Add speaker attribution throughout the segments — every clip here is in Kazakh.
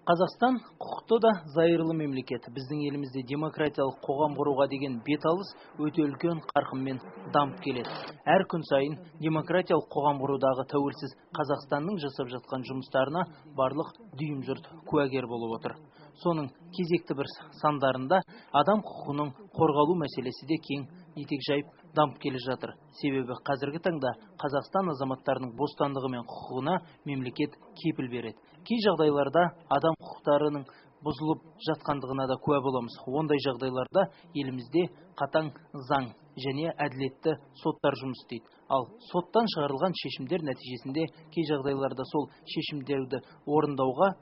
Speaker 1: Қазақстан құқықты да зайырлы мемлекет. Біздің елімізде демократиялық қоғам құруға деген беталыс өте үлкен қарқынмен дамып келеді. Әр күн сайын демократиялық қоғам құрудағы тәуелсіз Қазақстанның жасап жатқан жұмыстарына барлық дүйім жұрт куәгер болып отыр. Соның кезекті бір сандарында адам құқығының қорғалу мәселесі де кең етек жайып дамып келе жатыр. Себебі қазіргі таңда Қазақстан азаматтарының бостандығы мен құқығына мемлекет кепіл береді. Кей жағдайларда адам құқықтарының бұзылып жатқандығына да куә боламыз. Ондай жағдайларда елімізде қатаң заң және әділетті соттар жұмыс істейді. Ал соттан шығарылған шешімдер нәтижесінде кей жағдайларда сол шешімдерді орындауға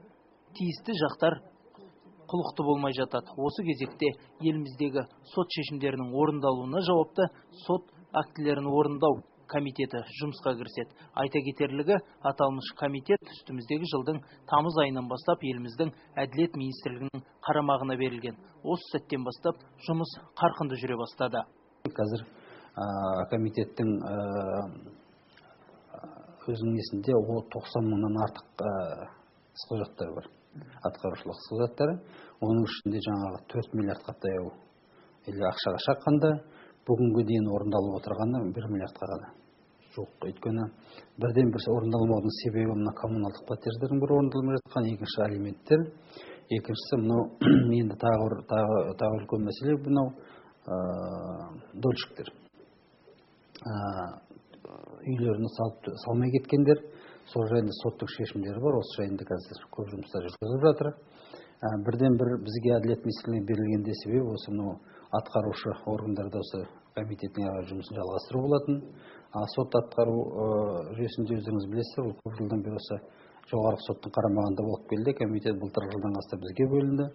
Speaker 1: тиісті жақтар құлықты болмай жатады. Осы кезекте еліміздегі сот шешімдерінің орындалуына жауапты сот актілерін орындау комитеті жұмысқа кіріседі. Айта кетерлігі, аталмыш комитет үстіміздегі жылдың тамыз айынан бастап еліміздің әділет министрлігінің қарамағына берілген. Осы сәттен бастап жұмыс қарқынды жүре бастады.
Speaker 2: Қазір комитеттің өзінің несінде 90 мыңнан артық іс құжаттары бар. Атқарушылық іс құжаттары. Оның ішінде жаңағы 4 миллиардқа таяу ақшаға шаққанда, бүгінгі дейін орындалып отырғаны 1 миллиардқа ғана жоқ. Өйткені бірден бір орындалмаудың себебі мына коммуналдық платеждердің бір орындалмай жатқан, екінші алименттер, екіншісі мынау енді тағы үлкен мәселе мынау дольщиктер. Үйлеріне салмай кеткендер, сол жайында соттық шешімдері бар. Осы жайында қазір көп жұмыстар жүргізіліп жатыр. Бірден бір бізге әділет министрлігіне берілген себебі осы мынау атқарушы органдарда осы комитеттің жұмысын жалғастыру болатын. Сот атқару жүйесінде өздеріңіз білесіздер, ол көп жылдан бері осы жоғарғы соттың қарамағында болып келді. Комитет былтыр жылдан бастап бізге бөлінді.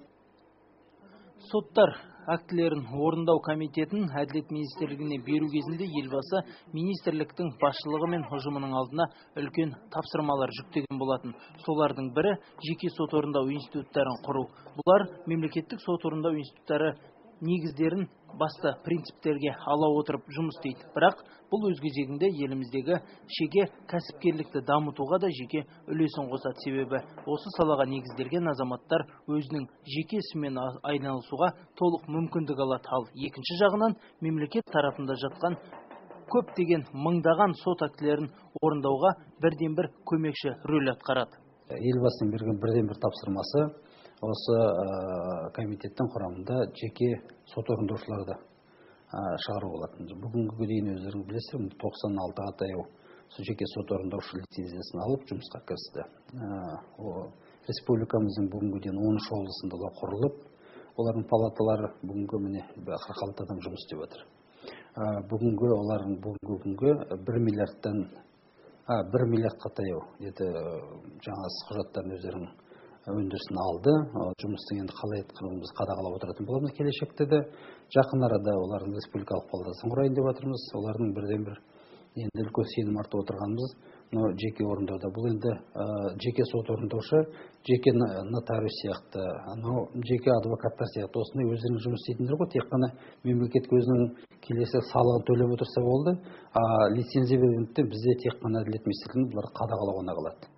Speaker 1: Соттар актілерін орындау комитетін әділет министрлігіне беру кезінде елбасы министрліктің басшылығы мен ұжымының алдына үлкен тапсырмалар жүктеген болатын. Солардың бірі жеке сот орындау институттарын құру. Бұлар мемлекеттік сот орындау институттары негіздерін басты принциптерге ала отырып жұмыс істейді. Бірақ бұл өз кезегінде еліміздегі жеке кәсіпкерлікті дамытуға да жеке үлесін қосады. Себебі осы салаға негізделген азаматтар өзінің жеке ісімен айналысуға толық мүмкіндік алады. Ал екінші жағынан мемлекет тарапында жатқан көптеген мыңдаған сот актілерін орындауға бірден бір көмекші рөл атқарады.
Speaker 2: Елбасының берген бірден бір тапсырмасы осы комитеттің құрамында жеке сот орындаушыларды шығару болатын. Бүгінгі дейін өздеріңіз білесіздер, 96-ға таяу жеке сот орындаушы лицензиясын алып жұмысқа кірісті. Республикамыздың бүгінгі дейін 13 облысында құрылып, олардың палаталары бүгінгі міне 46 адам жұмыс істеп жатыр. Бүгінгі олардың бүгінгі 1 миллиардқа таяу жаңа құжаттарын өздерінің өндірісін алды. Жұмыстың енді қалай атқаруын біз қадағалап отыратын боламыз келешекте де. Жақын арада олардың республикалық палатасын құрайын деп жатырмыз. Олардың бірден бір енді үлкен сенім артып отырғанымыз жеке орындауда. Бұл енді жеке сот орындаушы, жеке нотариус сияқты, жеке адвокаттар сияқты осындай өздерінің жұмыс істейтіндер ғой. Тек қана мемлекетке өзінің келесі салығын төлеп отырса болды. Лицензия бергендіктен бізде тек қана әділет министрлігінің бұлар қадағалау ғана қалады.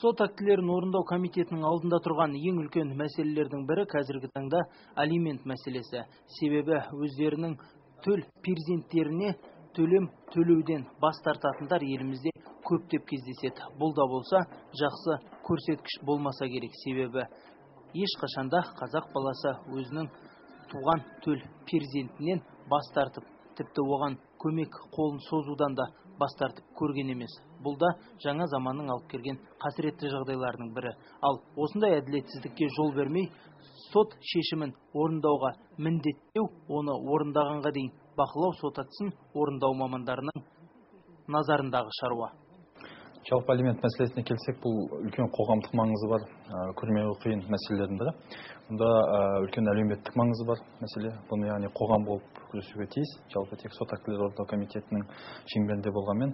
Speaker 1: Сот актілерін орындау комитетінің алдында тұрған ең үлкен мәселелердің бірі қазіргі таңда алимент мәселесі. Себебі өздерінің төл перзенттеріне төлем төлеуден бас тартатындар елімізде көптеп кездеседі. Бұл да болса жақсы көрсеткіш болмаса керек. Себебі ешқашанда қазақ баласы өзінің туған төл перзентінен бас тартып, тіпті оған көмек қолын созудан да бас тартып көрген емес. Бұл да жаңа заманның алып келген қасіретті жағдайларының бірі. Ал осындай әділетсіздікке жол бермей, сот шешімін орындауға міндеттеу, оны орындағанға дейін бақылау сот актісін орындау мамандарының назарындағы шаруа.
Speaker 3: Жалпы алимент мәселесіне келсек, бұл үлкен қоғамдық маңызы бар, көрмеуі қиын мәселелердің бірі. Мұнда үлкен әлеуметтік маңызы бар мәселе. Бұны яғни қоғам болып күресуге тиіс. Жалпы тек сот актілері орындау комитетінің шеңберінде болғанмен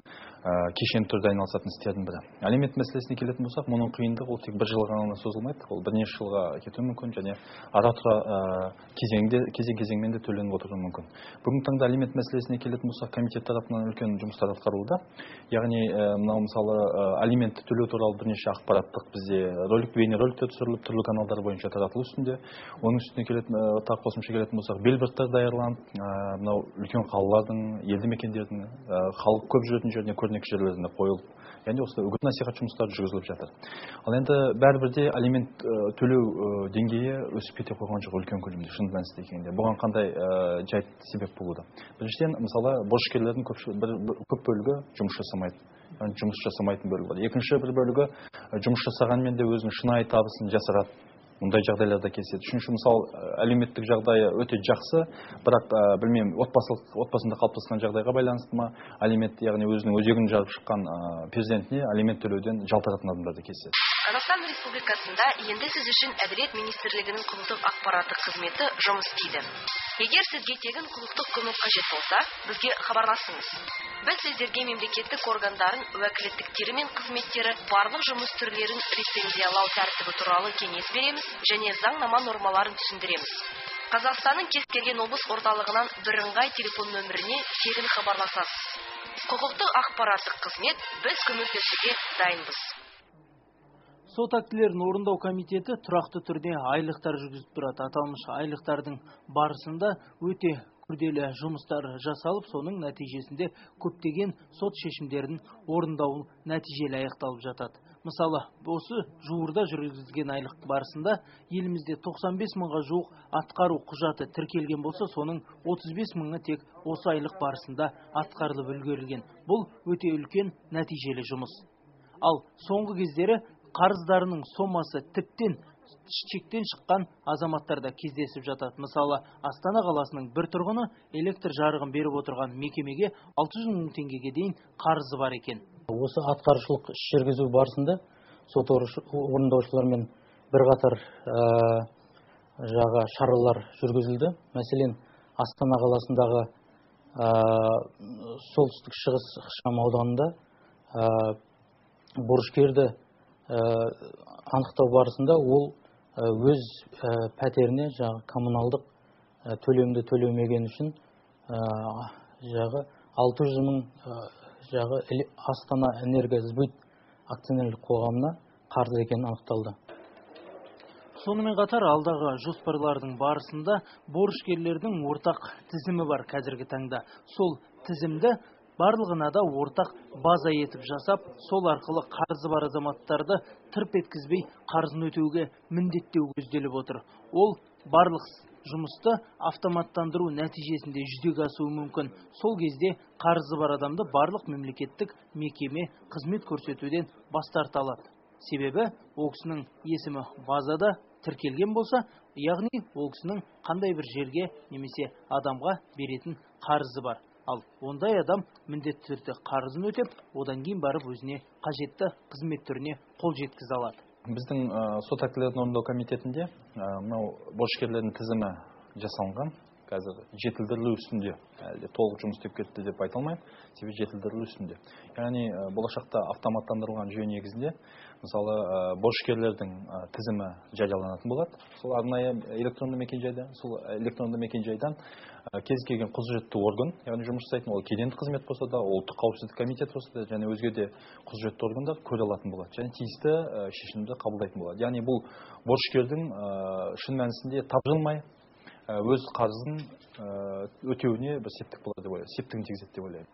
Speaker 3: кешенді түрде айналысатын істердің бірі. Алимент мәселесіне келетін болсақ, мұның қиындығы ол тек бір жылға ғана созылмайды. Ол бірнеше жылға кетуі мүмкін және ара-тұра кезең-кезеңмен де төленіп отыруы мүмкін. Бүгінгі таңда алимент мәселесіне келетін болсақ, комитет тарапынан үлкен жұмыстар атқарылуда. Яғни мынау мысалы алиментті төлеу туралы бірнеше ақпараттық бізде бейнероликтер түсіріліп, түрлі каналдар бойынша таратылу үстінде. Оның үстіне келетін тағы қосымша келетін болсақ, белбордтар даярланып, мынау үлкен қалалардың, елді мекендердің, халық көп жүретін жеріне көрнекі жерлерінде қойылып, яғни осы үгіт насихат жұмыстары жүргізіліп жатыр. Ал енді бәрібір де алимент төлеу деңгейі өсіп кете қойған жоқ үлкен көлемде, шын мәнісінде келгенде. Бұған қандай жайт себеп болуда? Біріншіден, мысалы, борышкерлердің көп бөлігі жұмыс жасамайтын бөлігі бар. Екінші бір бөлігі жұмыс жасағанмен де өзінің шынайы табысын жасырады. Мұндай жағдайларда кездеседі. Үшінші, мысалы, әлеуметтік жағдайы өте жақсы, бірақ білмеймін, отбасында қалыптасқан жағдайға байланысты ма, алимент, яғни өзінің өзегін жарып шыққан перзентіне алимент төлеуден жалтаратын адамдар да кездеседі.
Speaker 4: Қазақстан Республикасында енді сіз үшін Әділет министрлігінің құқықтық ақпараттық қызметі жұмыс істейді. Егер сізге тегін құқықтық көмек қажет болса, бізге хабарласыңыз. Біз сіздерге мемлекеттік органдардың уәкілеттіктері мен қызметтері барлық жұмыс түрлерін лицензиялау тәртібі туралы кеңес береміз және заңнама нормаларын түсіндіреміз. Қазақстанның кез келген облыс орталығынан бірыңғай телефон нөміріне тегін хабарласасыз. Құқықтық ақпараттық қызмет, біз көмектесуге дайынбыз.
Speaker 1: Сот актілерін орындау комитеті тұрақты түрде айлықтар жүргізіп тұрады. Аталмыш айлықтардың барысында өте күрделі жұмыстар жасалып, соның нәтижесінде көптеген сот шешімдерін орындау нәтижелі аяқталып жатады. Мысалы, осы жуырда жүргізілген айлық барысында елімізде 95 мыңға жуық атқару құжаты тіркелген болса, соның 35 мыңы тек осы айлық барысында атқарылып үлгерілген. Бұл өте үлкен нәтижелі жұмыс. Ал соңғы кездері қарыздарының сомасы тіптен шектен шыққан азаматтарда кездесіп жатады. Мысалы, Астана қаласының бір тұрғыны электр жарығын беріп отырған мекемеге 600 мың теңгеге дейін қарызы бар екен.
Speaker 5: Осы атқарушылық іс жүргізу барысында сот орындаушылармен бірқатар шаралар жүргізілді. Мәселен, Астана қаласындағы солтүстік шығыс ықшам ауданында борышкерді анықтау барысында ол өз пәтеріне коммуналдық төлемді төлемеген үшін 600 мың Астана энергосбыт акционерлік қоғамына қарыз екені анықталды.
Speaker 1: Сонымен қатар алдағы жоспарлардың барысында борышкерлердің ортақ тізімі бар қазіргі таңда. Сол тізімді барлығына да ортақ база етіп жасап, сол арқылы қарызы бар азаматтарды тырп еткізбей қарызын өтеуге міндеттеу көзделіп отыр. Ол барлық жұмысты автоматтандыру нәтижесінде жүзеге асуы мүмкін. Сол кезде қарызы бар адамды барлық мемлекеттік мекеме қызмет көрсетуден бас тарта алады. Себебі ол кісінің есімі базада тіркелген болса, яғни ол кісінің қандай бір жерге немесе адамға беретін қарызы бар. Ал ондай адам міндетті түрде қарызын өтеп, одан кейін барып өзіне қажетті қызмет түріне қол жеткізе алады.
Speaker 3: Біздің сот актілерін орындау комитетінде мынау борышкерлердің тізімі жасалынған. Қазір жетілдірілу үстінде, толық жұмыс істеп кетті деп айта алмаймын, себебі жетілдірілу үстінде. Яғни болашақта автоматтандырылған жүйе негізінде, мысалы, борышкерлердің тізімі жарияланатын болады. Сол арнайы электронды мекенжайда, сол электронды мекенжайдан кез келген құзыретті орган, яғни жұмыс жасайтын, ол кедендік қызмет болса да, ұлттық қауіпсіздік комитет болса да, және өзге де құзыретті органдар көре алатын болады, және тиісті шешімді қабылдайтын болады. Яғни бұл борышкердің шын мәнісінде тапжылмай өз қарызын өтеуіне бір септік болады деп ойлаймын, септігін тигізеді деп ойлаймын.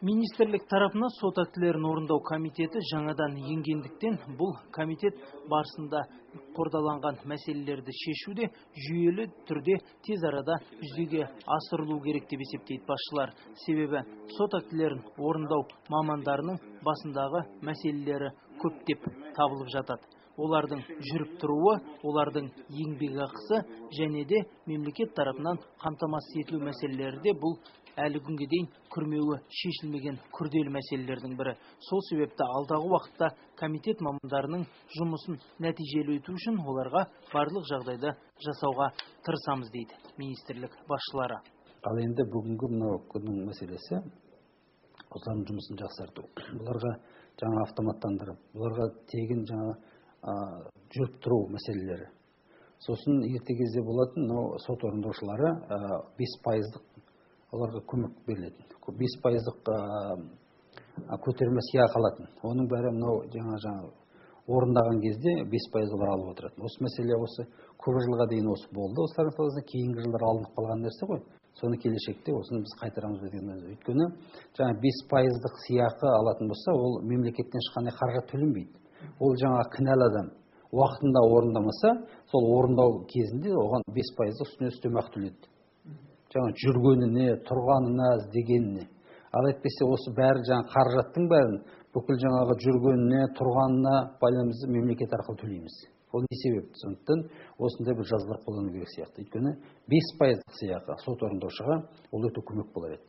Speaker 1: Министрлік тарапына сот актілерін орындау комитеті жаңадан енгендіктен, бұл комитет барысында қордаланған мәселелерді шешуде жүйелі түрде тез арада жүзеге асырылу керек деп есептейді басшылар. Себебі сот актілерін орындау мамандарының басындағы мәселелері көптеп табылып жатады. Олардың жүріп тұруы, олардың еңбекақысы және де мемлекет тарапынан қамтамасыз етілу мәселелері де бұл әлі күнге дейін күрмеуі шешілмеген күрделі мәселелердің бірі. Сол себепті алдағы уақытта комитет мамандарының жұмысын нәтижелі өту үшін оларға барлық жағдайды жасауға тырысамыз дейді министрлік басшылары.
Speaker 2: Ал енді бүгінгі мынау күннің мәселесі осылардың жұмысын жақсарту. Бұларға жаңа автоматтандырып, бұларға тегін жаңа жүріп тұру мәселелері. Сосын ерте кезде болатын, сот орындаушылары 5% оларға көмек берілетін. 5% көтерме сыйақы алатын. Оның бәрі жаңа орындаған кезде 5% олар алып отыратын. Осы мәселе осы көп жылға дейін осы болды. Осылардың саласында кейінгі жылдар алынып қалған нәрсе ғой. Соны келешекте осыны біз қайтарамыз деген. Өйткені жаңа 5% сыйақы алатын болса, ол мемлекеттен ешқандай қаражат төленбейді. Ол жаңа кінәлі адам уақытында орындамаса, сол орындау кезінде оған 5% үстіне үстемақы төлейді. Жаңа жүргеніне, тұрғанына, іздегеніне. Ал әйтпесе осы бәрі жаңа қаражаттың бәрін бүкіл жаңағы жүргеніне, тұрғанына байланысты мемлекет арқылы төлейміз. Ол не себеп? Сондықтан осындай бір жазалар қолдану керек сияқты. Өйткені 5% сыйақы сот орындаушыға ол өте көмек болар еді.